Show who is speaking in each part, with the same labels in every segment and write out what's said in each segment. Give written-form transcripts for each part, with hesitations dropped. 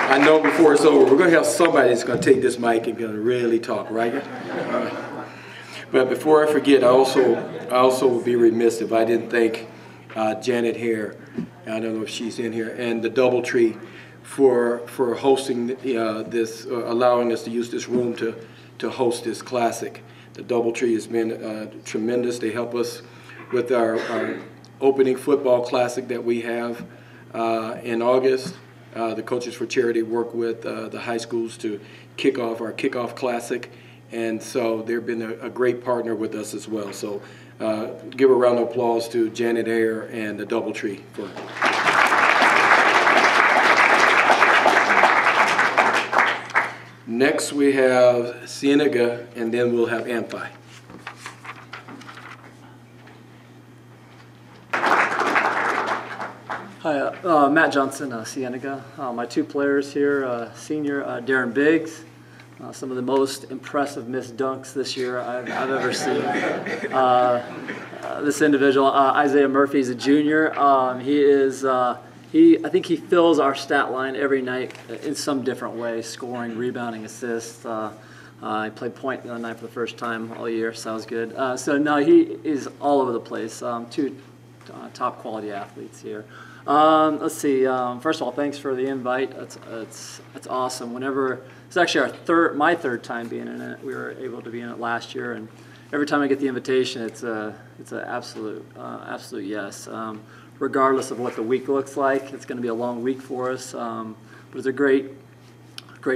Speaker 1: I know before it's over, we're going to have somebody that's going to take this mic and going to really talk, right? But before I forget, I also would be remiss if I didn't thank Janet Hare, I don't know if she's in here, and the Doubletree for hosting this, allowing us to use this room to host this classic. The Doubletree has been tremendous. They help us with our opening football classic that we have in August. The Coaches for Charity work with the high schools to kick off our kickoff classic, and so they've been a great partner with us as well. So give a round of applause to Janet Hare and the Doubletree for. Next we have Cienega, and then we'll have Amphi.
Speaker 2: Hi, Matt Johnson, Cienega. My two players here, senior Darren Biggs, some of the most impressive missed dunks this year I've ever seen. This individual, Isaiah Murphy, is a junior. I think he fills our stat line every night in some different way, scoring, rebounding, assists. He played point the other night for the first time all year, so that was good. So no, he is all over the place. Two top quality athletes here. Let's see. First of all, thanks for the invite. It's awesome. Whenever it's actually my third time being in it. We were able to be in it last year, and every time I get the invitation, it's an absolute yes. Regardless of what the week looks like, it's going to be a long week for us. But it's a great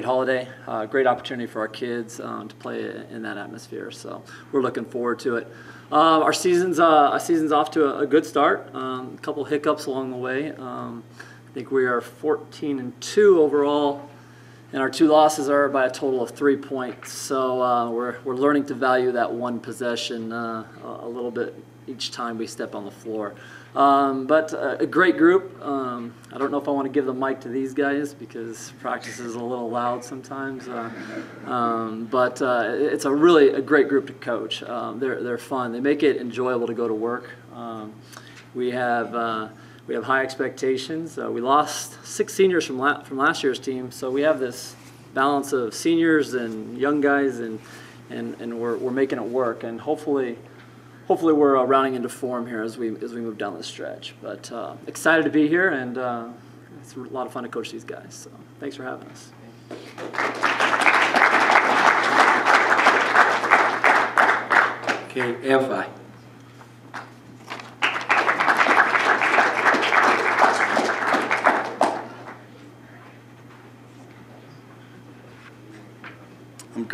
Speaker 2: holiday, great opportunity for our kids to play in that atmosphere. So we're looking forward to it. Our season's off to a good start. A couple hiccups along the way. I think we are 14-2 overall, and our 2 losses are by a total of 3 points. So we're learning to value that one possession a little bit each time we step on the floor. But a great group. I don't know if I want to give the mic to these guys because practice is a little loud sometimes. But it's a great group to coach. They're fun. They make it enjoyable to go to work. We have high expectations. We lost 6 seniors from last year's team, so we have this balance of seniors and young guys, and we're making it work. And hopefully we're rounding into form here as we move down the stretch. But excited to be here, and it's a lot of fun to coach these guys. So thanks for having us.
Speaker 1: Okay, Amphi.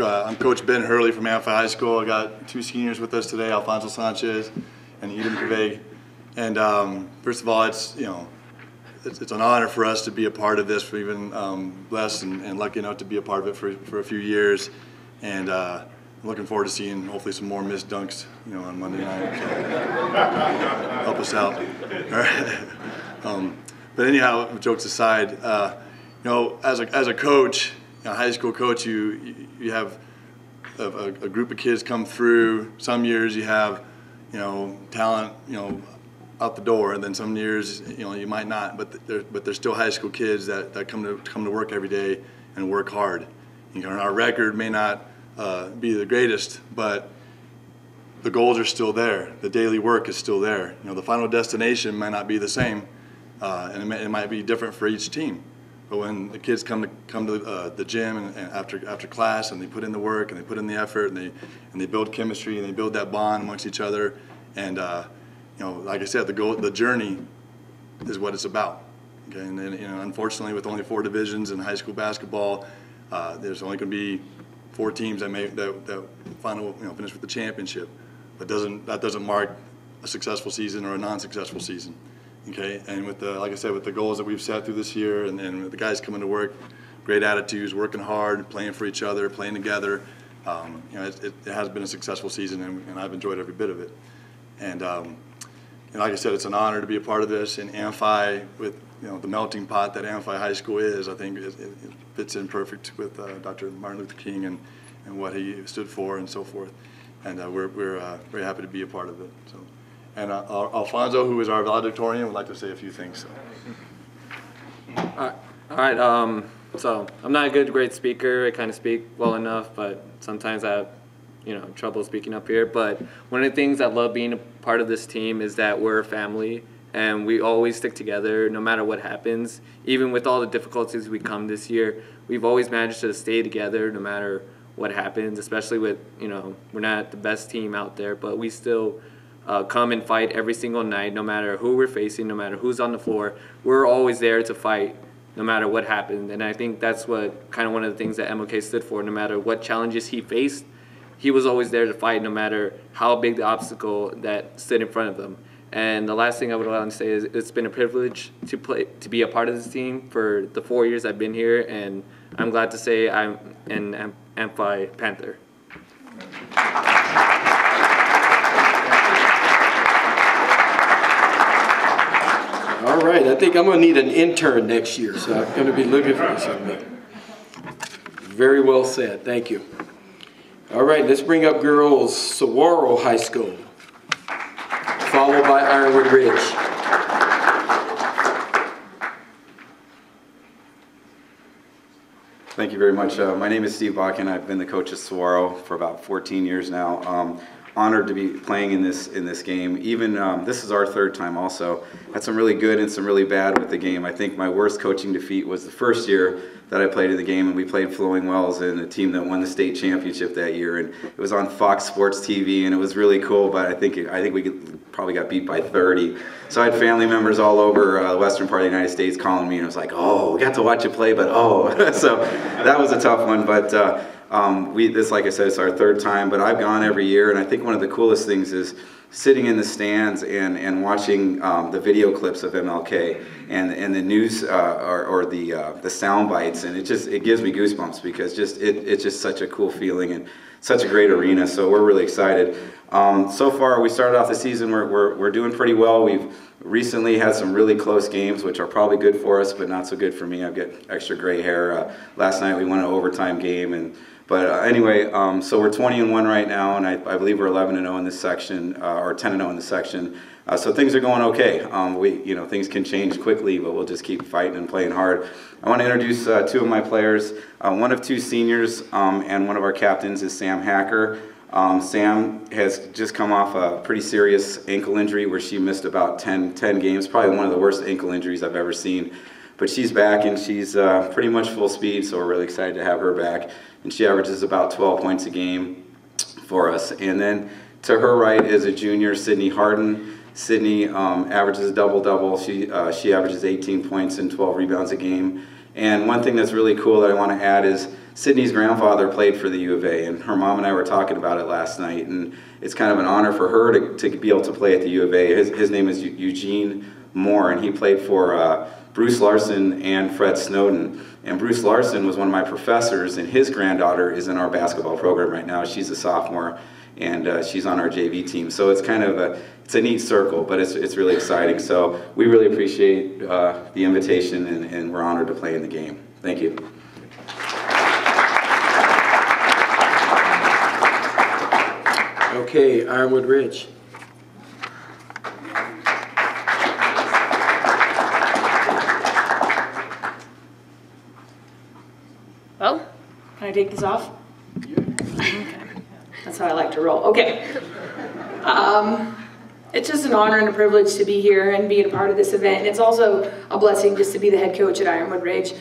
Speaker 3: I'm Coach Ben Hurley from Amphi High School. I got 2 seniors with us today, Alfonso Sanchez and Edom Kaveg. And first of all, it's an honor for us to be a part of this. For even blessed and lucky enough to be a part of it for a few years. And I'm looking forward to seeing hopefully some more missed dunks, on Monday night. So help us out. All right. But anyhow, jokes aside, as a coach, a high school coach, you have a group of kids come through. Some years you have, talent, out the door, and then some years, you might not. But they're still high school kids that come to work every day and work hard. Our record may not be the greatest, but the goals are still there. The daily work is still there. The final destination might not be the same, and it might be different for each team. But when the kids come to the gym and after class, and they put in the work and they put in the effort and they build chemistry and they build that bond amongst each other, and like I said, the journey is what it's about. Okay, and then unfortunately, with only 4 divisions in high school basketball, there's only going to be 4 teams that finish with the championship. But that doesn't mark a successful season or a non-successful season. Okay, and like I said, with the goals that we've set through this year, and the guys coming to work, great attitudes, working hard, playing for each other, playing together, it has been a successful season, and I've enjoyed every bit of it. And like I said, it's an honor to be a part of this. And Amphi, with the melting pot that Amphi High School is, I think it fits in perfect with Dr. Martin Luther King and what he stood for and so forth. And we're very happy to be a part of it. So. And Alfonso, who is our valedictorian, would like to say a few things. So.
Speaker 1: All right.
Speaker 4: So I'm not a great speaker. I kind of speak well enough, but sometimes I have, trouble speaking up here. But one of the things I love being a part of this team is that we're a family, and we always stick together no matter what happens. Even with all the difficulties we come this year, we've always managed to stay together no matter what happens, especially with, we're not the best team out there, but we still come and fight every single night, no matter who we're facing, no matter who's on the floor. We're always there to fight no matter what happened. And I think that's what kind of one of the things that MLK stood for. No matter what challenges he faced, he was always there to fight no matter how big the obstacle that stood in front of them. And the last thing I would want to say is it's been a privilege to be a part of this team for the 4 years I've been here, and I'm glad to say I'm an Amphi Panther.
Speaker 1: All right, I think I'm going to need an intern next year, so I'm going to be looking for something. Very well said, thank you. All right, let's bring up girls Sahuaro High School, followed by Ironwood Ridge.
Speaker 5: Thank you very much. My name is Steve Botkin. I've been the coach of Sahuaro for about 14 years now. Honored to be playing in this game. Even this is our third time also. Had some really good and some really bad with the game. I think my worst coaching defeat was the first year that I played in the game, and we played Flowing Wells and the team that won the state championship that year. And it was on Fox Sports TV, and it was really cool. But I think we probably got beat by 30. So I had family members all over the western part of the United States calling me, and it was like, oh, we got to watch you play, but oh. So that was a tough one. But this, like I said, it's our third time, but I've gone every year, and I think one of the coolest things is sitting in the stands and watching the video clips of MLK and the news or the sound bites, and it gives me goosebumps because it's just such a cool feeling and such a great arena. So we're really excited. So far, we started off the season. We're doing pretty well. We've recently had some really close games, which are probably good for us, but not so good for me. I've got extra gray hair. Last night we won an overtime game, but anyway, so we're 20-1 right now, and I believe we're 11-0 in this section, or 10-0 in this section. So things are going okay. Things can change quickly, but we'll just keep fighting and playing hard. I want to introduce two of my players. One of two seniors, and one of our captains is Sam Hacker. Sam has just come off a pretty serious ankle injury where she missed about 10 games, probably one of the worst ankle injuries I've ever seen. But she's back, and she's pretty much full speed, so we're really excited to have her back. And she averages about 12 points a game for us. And then to her right is a junior, Sydney Harden. Sydney averages a double-double. She averages 18 points and 12 rebounds a game. And one thing that's really cool that I want to add is Sydney's grandfather played for the U of A, and her mom and I were talking about it last night, and it's kind of an honor for her to be able to play at the U of A. His name is Eugene Moore, and he played for Bruce Larson and Fred Snowden. And Bruce Larson was one of my professors, and his granddaughter is in our basketball program right now. She's a sophomore, and she's on our JV team. So it's kind of it's a neat circle, but it's really exciting. So we really appreciate the invitation, and we're honored to play in the game. Thank you.
Speaker 1: Okay, Ironwood Ridge.
Speaker 6: Well, can I take this off? Okay. That's how I like to roll. Okay. It's just an honor and a privilege to be here and be a part of this event. It's also a blessing just to be the head coach at Ironwood Ridge.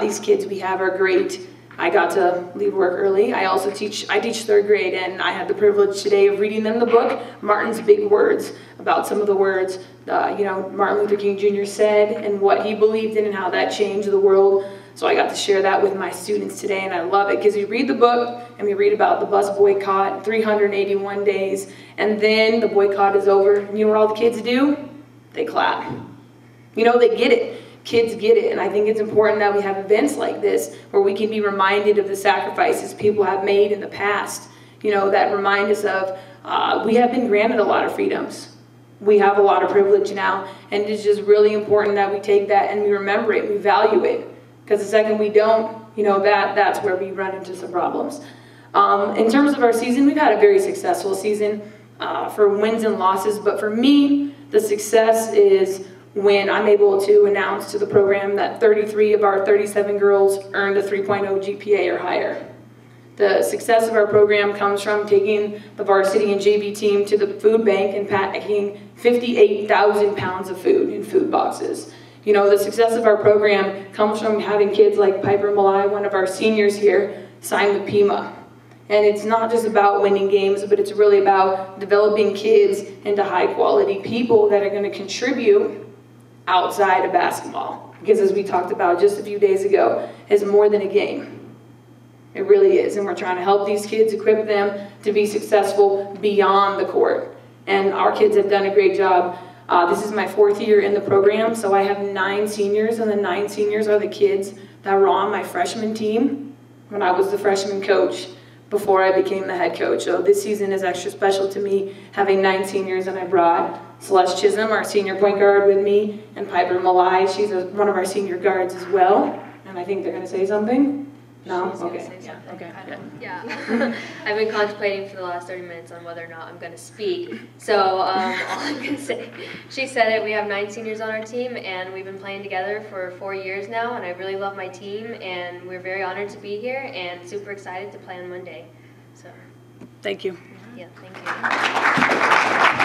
Speaker 6: These kids we have are great. I got to leave work early. I teach third grade, and I had the privilege today of reading them the book, Martin's Big Words, about some of the words Martin Luther King Jr. said and what he believed in and how that changed the world. So I got to share that with my students today, and I love it because we read the book and we read about the bus boycott, 381 days, and then the boycott is over. And you know what all the kids do? They clap. They get it. Kids get it, and I think it's important that we have events like this where we can be reminded of the sacrifices people have made in the past, that remind us of we have been granted a lot of freedoms. We have a lot of privilege now, and it's just really important that we take that and we remember it, we value it, because the second we don't, that's where we run into some problems. In terms of our season, we've had a very successful season for wins and losses, but for me, the success is when I'm able to announce to the program that 33 of our 37 girls earned a 3.0 GPA or higher. The success of our program comes from taking the varsity and JV team to the food bank and packing 58,000 pounds of food in food boxes. You know, the success of our program comes from having kids like Piper Malai, one of our seniors here, sign with Pima. And it's not just about winning games, but it's really about developing kids into high quality people that are going to contribute outside of basketball. Because as we talked about just a few days ago, it's more than a game. It really is, and we're trying to help these kids, equip them to be successful beyond the court. And our kids have done a great job. This is my 4th year in the program, so I have 9 seniors, and the 9 seniors are the kids that were on my freshman team when I was the freshman coach before I became the head coach. So this season is extra special to me, having 9 seniors, and I brought Celeste Chisholm, our senior point guard, with me, and Piper Malai. She's one of our senior guards as well, and I think they're going to say something. No? Okay.
Speaker 7: Yeah.
Speaker 6: Okay.
Speaker 7: Yeah. I've been contemplating for the last 30 minutes on whether or not I'm going to speak. So all I'm going to say, she said it, we have 9 seniors on our team, and we've been playing together for 4 years now, and I really love my team, and we're very honored to be here and super excited to play on Monday. So.
Speaker 6: Thank you.
Speaker 7: Yeah, thank you.